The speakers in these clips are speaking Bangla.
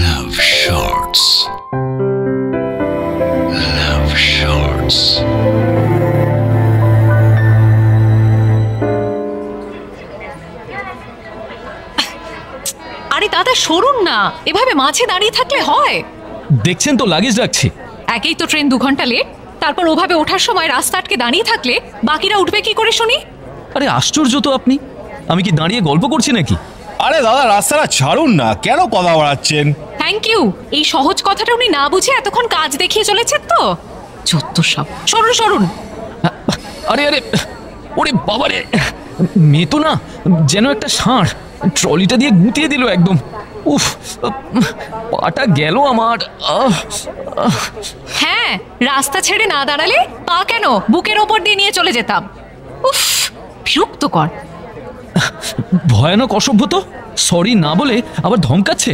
Love Shorts. Love Shorts. আরে দাদা সরুন না, এভাবে মাঝে দাঁড়িয়ে থাকলে হয়? দেখছেন তো লাগেজ রাখছি। একেই তো ট্রেন 2 ঘন্টা লেট, তারপর ওভাবে ওঠার সময় রাস্তা আটকে দাঁড়িয়ে থাকলে বাকিরা উঠবে কি করে শুনি? আরে আশ্চর্য তো আপনি, আমি কি দাঁড়িয়ে গল্প করছি নাকি? আরে দাদা রাস্তাটা ছাড়ুন না, কেন কথা বাড়াচ্ছেন? Thank you. এই সহজ কথাটা উনি না বুঝে এতক্ষণ কাজ দেখিয়ে চলেছেন তো। যত সব। সরুন সরুন। আরে আরে, ওরে বাবারে, মেয়ে তো না যেন একটা ষাঁড়, ট্রলিটা দিয়ে গুঁতিয়ে দিল একদম। উফ, পাটা গেল আমার। হ্যাঁ, রাস্তা ছেড়ে না দাঁড়ালে পা কেন বুকের ওপর দিয়ে নিয়ে চলে যেতাম। উফ, বিরক্তকর। ভয়ানক অসভ্য তো, সরি না বলে আবার ধমকাচ্ছে।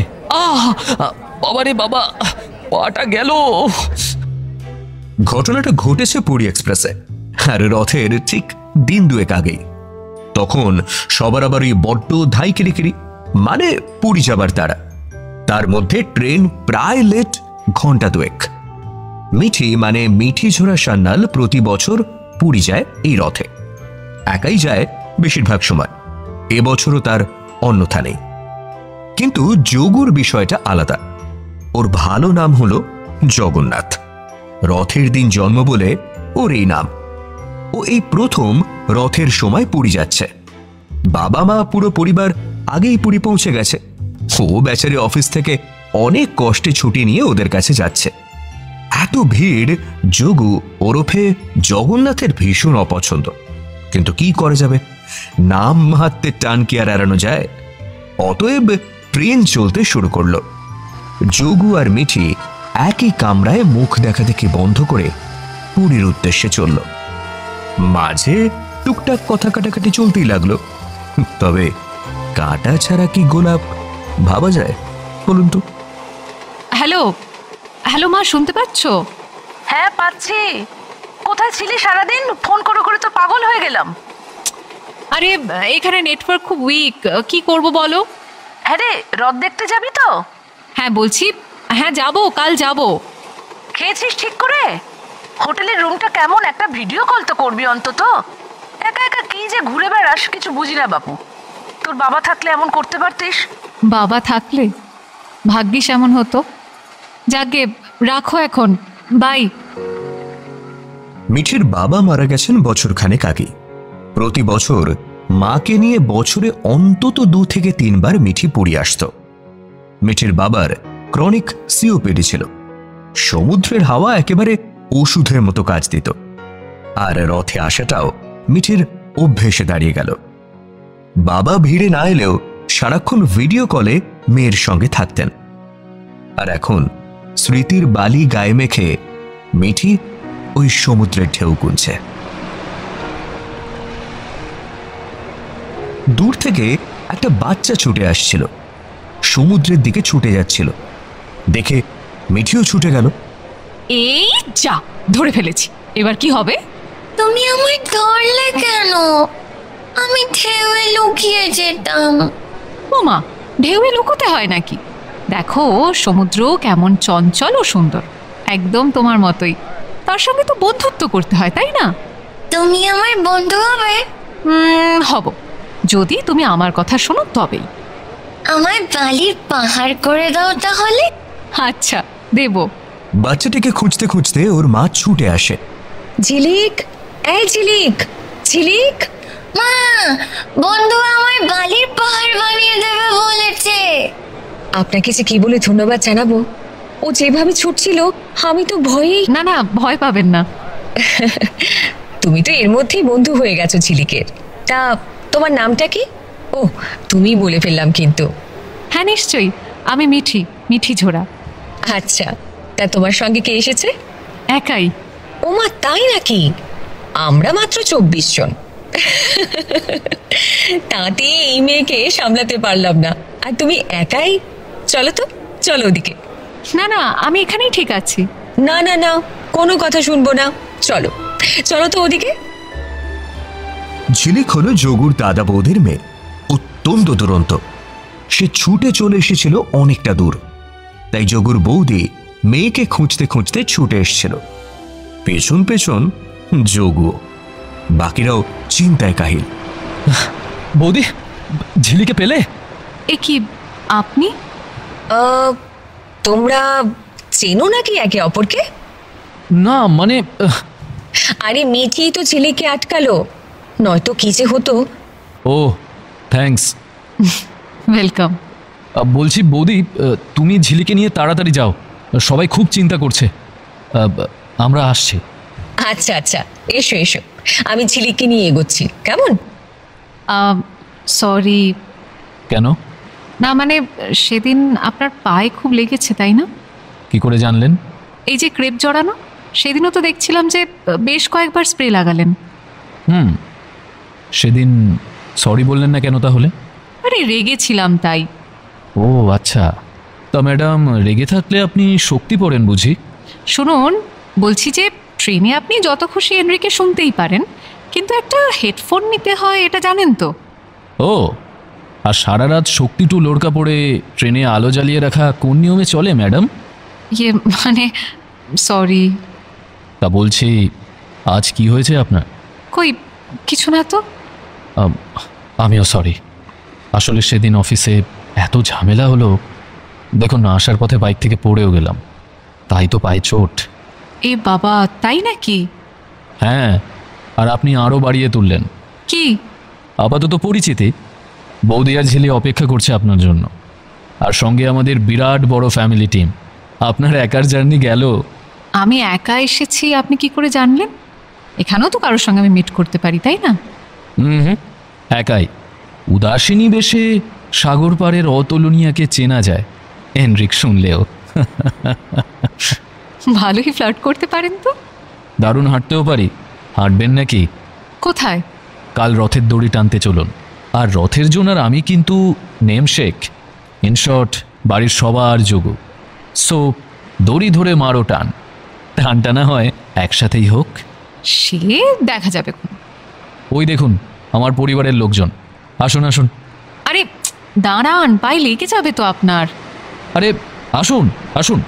বাবারে বাবা, পাটা গেল। ঘটনাটা ঘটেছে পুরী এক্সপ্রেসে, আর রথের ঠিক দিন 2 আগেই। তখন সবার আবার ওই বড্ড ধাই কিরিকিরি, মানে পুরী যাবার তারা। তার মধ্যে ট্রেন প্রায় লেট ঘন্টা 2। মিঠি মানে মিঠি ঝোড়া সান্যাল প্রতি বছর পুরী যায় এই রথে। একাই যায় বেশিরভাগ সময়, এবছরও তার অন্যথা নেই। কিন্তু যোগুর বিষয়টা আলাদা। ওর ভালো নাম হলো জগন্নাথ। রথের দিন জন্ম বলে ওর এই নাম। ও এই প্রথম রথের সময় পুরী যাচ্ছে। বাবা মা পুরো পরিবার আগেই পুরী পৌঁছে গেছে। ও বেচারি অফিস থেকে অনেক কষ্টে ছুটি নিয়ে ওদের কাছে যাচ্ছে। এত ভিড় যোগু ওরফে জগন্নাথের ভীষণ অপছন্দ, কিন্তু কি করে যাবে, নাম মাহাত্মের টান কি আর এড়ানো যায়? অতএব ট্রেন চলতে শুরু করলো। যোগু আর মিঠি একই কামরায় মুখ দেখা দেখি বন্ধ করে পুরীর উদ্দেশ্যে চলল। মাঝে টুকটাক কথা কাটাকাটি চলতেই লাগলো। তবে কাটা ছাড়া কি গোলাপ ভাবা যায় বলুন তো? হ্যালো হ্যালো মা, শুনতে পাচ্ছ? হ্যাঁ পাচ্ছি। কোথায় ছিলি সারাদিন? ফোন করে করে তো পাগল হয়ে গেলাম। আরে এখানে নেটওয়ার্ক খুব উইক, কি করব বলো? হ্যাঁ রে, রথ দেখতে যাবি তো? হ্যাঁ বলছি, হ্যাঁ যাবো, কাল যাবো। খেয়েছিস ঠিক করে? হোটেলের রুমটা কেমন? একটা ভিডিও কল তো করবি অন্তত। একা একা কি যে ঘুরে বেড়াস কিছু বুঝি না বাপু। তোর বাবা থাকলে এমন করতে পারতিস? বাবা থাকলে ভাগ্যিস এমন হতো। যাকে রাখো এখন, বাই। মিঠির বাবা মারা গেছেন বছরখানেক আগে। প্রতি বছর মাকে নিয়ে বছরে অন্তত 2 থেকে 3 বার মিঠি পুরী আসত। মিঠির বাবার ক্রনিক সিওপিডি ছিল। সমুদ্রের হাওয়া একেবারে ওষুধের মতো কাজ দিত। আর রথে আসাটাও মিঠির অভ্যেসে দাঁড়িয়ে গেল। বাবা ভিড়ে না এলেও সারাক্ষণ ভিডিও কলে মেয়ের সঙ্গে থাকতেন। আর এখন স্মৃতির বালি গায়ে মেখে মিঠি ওই সমুদ্রের ঢেউ গুনছে। দূর থেকে একটা বাচ্চা ছুটে আসছিল, সমুদ্রের দিকে ছুটে যাচ্ছিল। দেখে মিঠিও ছুটে গেল। এই যা, ধরে ফেলেছি, এবার কি হবে? তুমি আমায় ধরলে কেন? আমি ঢেউয়ে লুকিয়ে যেতাম। ওমা, ঢেউয়ে লুকোতে হয় নাকি? দেখো সমুদ্র কেমন চঞ্চল ও সুন্দর, একদম তোমার মতোই। তার সঙ্গে তো বন্ধুত্ব করতে হয়, তাই না? তুমি আমার বন্ধু হবে? হব, যদি তুমি আমার কথা শোনো তবেই। আমায় বালির পাহাড় করে দাও তাহলে। আচ্ছা, দেব। বাচ্চাটিকে খুঁজতে খুঁজতে ওর মা ছুটে আসে। ঝিলিক, এই ঝিলিক, ঝিলিক, মা, বন্ধু আমায় বালির পাহাড় বানিয়ে দেবে বলেছে। আপনাকে যে কি বলে ধন্যবাদ জানাবো, ও যেভাবে ছুটছিল আমি তো ভয়েই। না না, ভয় পাবেন না। তুমি তো এর মধ্যেই বন্ধু হয়ে গেছো ঝিলিকের। তা তোমার নামটা কি? ও, তুমি বলে ফেললাম কিন্তু। হ্যাঁ নিশ্চয়ই, আমি মিঠি, মিঠি ঝোড়া। আচ্ছা, তা তোমার সঙ্গে কে এসেছে? একাই। ওমা, তাই নাকি? আমরা মাত্র 24 জন। তাতে এই মেয়েকে সামলাতে পারলাম না, আর তুমি একাই? চলো তো, চলো ওদিকে। না না, আমি এখানেই ঠিক আছি। না না না, কোনো কথা শুনবো না, চলো চলো তো ওদিকে। ঝিলিক হলো যোগুর দাদা বৌদির মেয়ে, অত্যন্ত দুরন্ত। সে ছুটে চলে এসেছিল অনেকটা দূর। তাই যোগুর বৌদি মেয়েকে খুঁজতে খুঁজতে ছুটে এসেছিল, পেছন পেছন যোগু। বাকিরাও চিন্তায় কাহিল। বৌদি, ঝিলিকে পেলে? এ কি, আপনি? তোমরা চেনো নাকি একে অপরকে? না মানে আরে মিঠি তো ঝিলিকে আটকালো, নয়তো কি যে হতো। ও থ্যাঙ্কস। ওয়েলকাম। বলছি বৌদি, তুমি ঝিলিকে নিয়ে তাড়াতাড়ি যাও, সবাই খুব চিন্তা করছে। আমরা আসছি। আচ্ছা আচ্ছা, এসো এসো, আমি ঝিলিকে নিয়ে এগোচ্ছি, কেমন? সরি। কেন? না মানে সেদিন আপনার পায়ে খুব লেগেছে, তাই না? কি করে জানলেন? এই যে ক্রেপ জড়ানো, সেদিনও তো দেখছিলাম যে বেশ কয়েকবার স্প্রে লাগালেন। সেদিন সরি বললেন না কেন তাহলে? আরে রেগেছিলাম তাই। ও আচ্ছা, তা ম্যাডাম রেগে থাকলে আপনি শক্তি পড়েন বুঝি? শুনুন, বলছি যে ট্রেনে আপনি যত খুশি এনরিকে শুনতেই পারেন, কিন্তু একটা হেডফোন নিতে হয়, এটা জানেন তো? ও, আর সারা রাত শক্তি টু লোড়কা পড়ে ট্রেনে আলো জ্বালিয়ে রাখা কোন নিয়মে চলে ম্যাডাম? ইয়ে মানে সরি। তা বলছি, আজ কি হয়েছে আপনার? কই কিছু না তো। আমিও সরি, আসলে সেদিন অফিসে এত ঝামেলা হলো, দেখুন না, আসার পথে বাইক থেকে পড়েও গেলাম, তাই তো পায়ে চোট। এ বাবা, তাই নাকি? হ্যাঁ, আর আপনি আরও বাড়িয়ে তুললেন। কি? আপাতত পরিচিতি, বৌদি আর ঝিলি অপেক্ষা করছে আপনার জন্য, আর সঙ্গে আমাদের বিরাট বড় ফ্যামিলি টিম। আপনার একার জার্নি গেল। আমি একা এসেছি আপনি কি করে জানলেন? এখানেও তো কারোর সঙ্গে আমি মিট করতে পারি, তাই না? একাই। উদাসিনী বেশে সাগর পাড়ের অতুলনীয়াকে চেনা যায়, এনরিক শুনলেও। ভালোই ফ্লার্ট করতে পারেন তো। দারুণ হাঁটতেও পারি। হাঁটবেন নাকি? কোথায়? কাল রথের দড়ি টানতে চলুন। আর রথের জন্য আমি কিন্তু নেমশেক, ইন শর্ট বাড়ির সবার যোগু। সো দড়ি ধরে মারো টান, টান টানা হয় একসাথেই হোক। সে দেখা যাবে। ওই দেখুন আমার পরিবারের লোকজন। আসুন আসুন। আরে দাঁড়ান, পায়ে লেগে যাবে তো আপনার। আরে আসুন আসুন।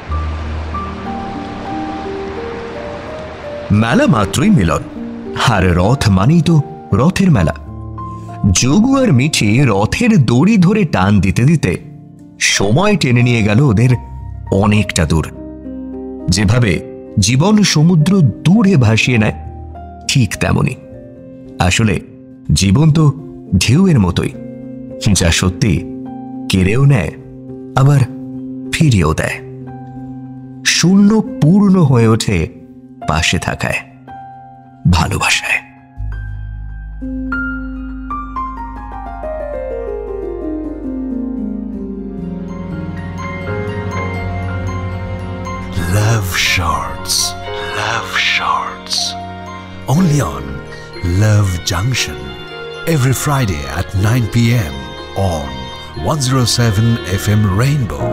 মেলা মাত্রই মিলন, আর রথ মানেই তো রথের মেলা। যোগু আর মিঠি রথের দড়ি ধরে টান দিতে দিতে সময় টেনে নিয়ে গেল ওদের অনেকটা দূর। যেভাবে জীবন সমুদ্র দূরে ভাসিয়ে নেয়, ঠিক তেমনি আসলে জীবন তো ঢেউয়ের মতোই, যা সত্যি কেড়েও নেয় আবার ফিরিয়েও দেয়। শূন্য পূর্ণ হয়ে ওঠে পাশে থাকায়, ভালোবাসায়। Love Shorts. Love Shorts. Only on Love Junction. Every Friday at 9 p.m. on 107 FM Rainbow.